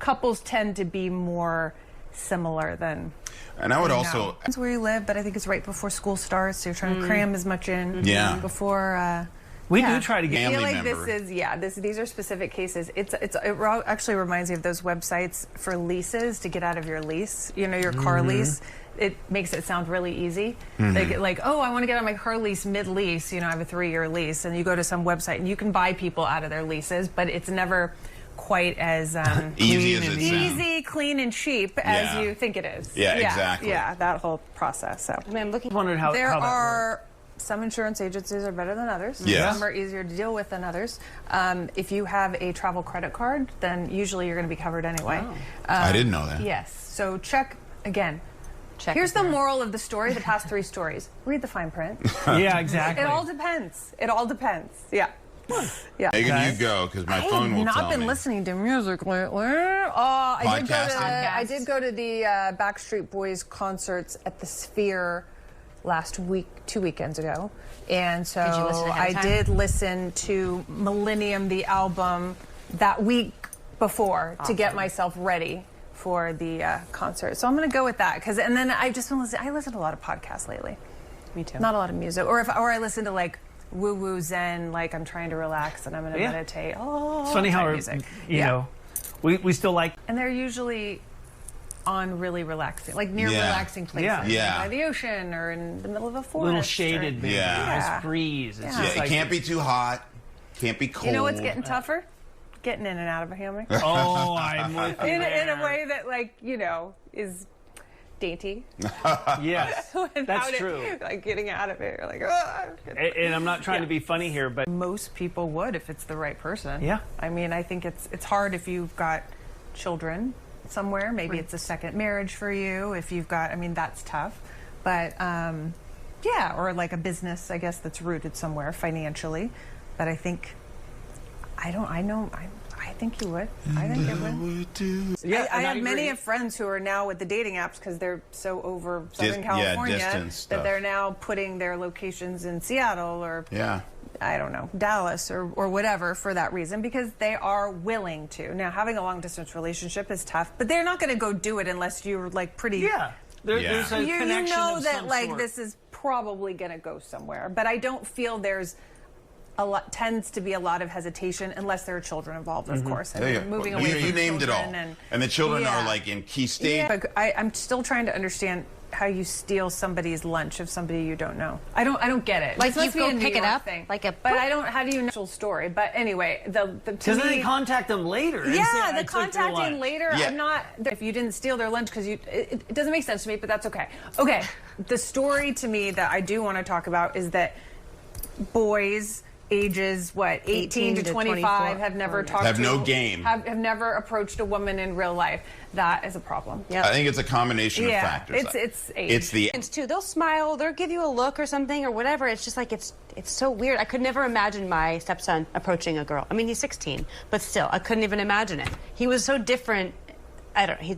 couples tend to be more similar than. And I would also. It's where you live, but I think it's right before school starts, so you're trying to cram as much in. Before. We do try to get. I feel like these are specific cases. It actually reminds me of those websites for leases to get out of your lease. You know, your car lease. It makes it sound really easy. Like, oh, I want to get on my car lease mid-lease. You know, I have a 3-year lease, and you go to some website and you can buy people out of their leases, but it's never quite as easy, clean, and cheap as you think it is. Yeah, exactly. Yeah, that whole process. So I mean, I'm looking. Wondered how there how that are. works. Some insurance agencies are better than others. Yes. Some are easier to deal with than others. If you have a travel credit card, then usually you're going to be covered anyway. I didn't know that. Yes. So check again. Here's the moral of the story, the past 3 stories. Read the fine print. Yeah, exactly. It all depends. It all depends. Yeah. Yeah. Megan, you go, because my phone will tell me. I have not been listening to music lately. I did go to the Backstreet Boys concerts at the Sphere last week, 2 weekends ago. And so I did listen to Millennium, the album, that week before to get myself ready for the concert. So I'm going to go with that. And then I just want to listen. I listen to a lot of podcasts lately. Me too. Not a lot of music. Or I listen to like woo-woo zen, like I'm trying to relax and I'm going to meditate. Oh, it's funny how music. You know, we still like. And they're usually on really relaxing, like near relaxing places, by the ocean or in the middle of a forest. Little shaded, nice breeze. It's just it can't be too hot, can't be cold. You know what's getting tougher? Getting in and out of a hammock. Oh, I'm with you in a way that, like, you know, is dainty. Yes, that's true. Like getting out of it, you're like, oh. And I'm not trying to be funny here, but most people would if it's the right person. Yeah. I mean, I think it's hard if you've got children somewhere. Maybe it's a second marriage for you. If you've got, I mean, that's tough. But yeah, or like a business, I guess, that's rooted somewhere financially. But I think. I think you would. I think it would. Yeah, I have many friends who are now with the dating apps because they're so over Southern California that they're now putting their locations in Seattle or I don't know, Dallas or whatever for that reason, because they are willing to. Now, having a long distance relationship is tough, but they're not going to go do it unless you're like pretty. There's a connection. You know of that some like sort. this is probably going to go somewhere, but I don't feel there's. Tends to be a lot of hesitation unless there are children involved, of course. And moving away from you named it all, and the children are like in key stage. Yeah, but I'm still trying to understand how you steal somebody's lunch of somebody you don't know. I don't get it. Like you go pick it up, thing. like a. But I don't. How do you know the story? But anyway, because then they contact them later. Yeah, the contacting later. Yeah. I'm not. If you didn't steal their lunch because it doesn't make sense to me, but that's okay. Okay, the story to me that I do want to talk about is that boys. Ages 18 to 25 have never talked have no game, have never approached a woman in real life. That is a problem. I think it's a combination of factors. It's age. It's too. They'll smile, they'll give you a look or something or whatever. It's just like it's so weird. I could never imagine my stepson approaching a girl. I mean, he's 16, but still, I couldn't even imagine it. He was so different.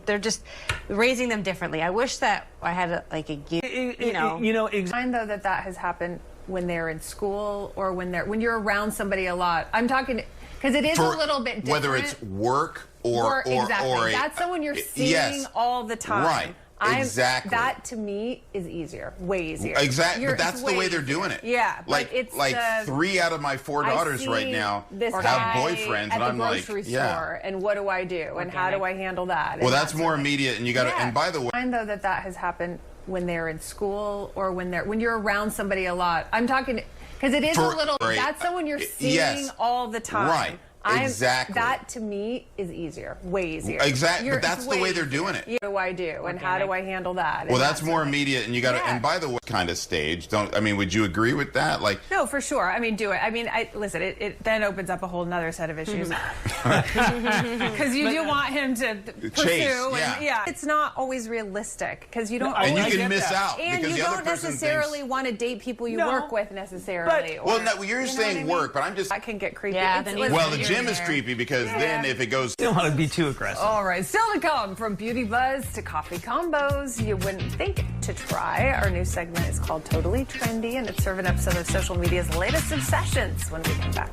They're just raising them differently. I wish that I had Find though that has happened when they're in school or when you're around somebody a lot. I'm talking because it is a little bit different. Whether it's work or that's someone you're seeing all the time. Right. Exactly. That to me is easier, way easier. Exactly, but that's the way they're doing it. Yeah, like 3 out of my 4 daughters right now have boyfriends, and I'm like, store, and what do I do, and how do I handle that? Well, that's more immediate, and you got to. And by the way, I find though that has happened when they're in school or when you're around somebody a lot. I'm talking because it is a little. That's someone you're seeing all the time. Right. Exactly. That to me is easier, way easier. Exactly, but that's the way they're doing it. What do I do, and how do I handle that? Well, that's more immediate, and you got to. And by the way, kind of stage. Would you agree with that? Like, no, for sure. I mean, do it. I mean, listen. It then opens up a whole nother set of issues because you do want him to pursue. Chase, it's not always realistic because you don't. And you can miss out. And you don't necessarily want to date people you work with necessarily. Well, you're saying work, but I'm just. That can get creepy. Yeah, the gym is creepy because then if it goes. You don't want to be too aggressive. All right, still to come from Beauty Buzz to coffee combos you wouldn't think to try. Our new segment is called Totally Trendy, and it's serving up some of social media's latest obsessions when we come back.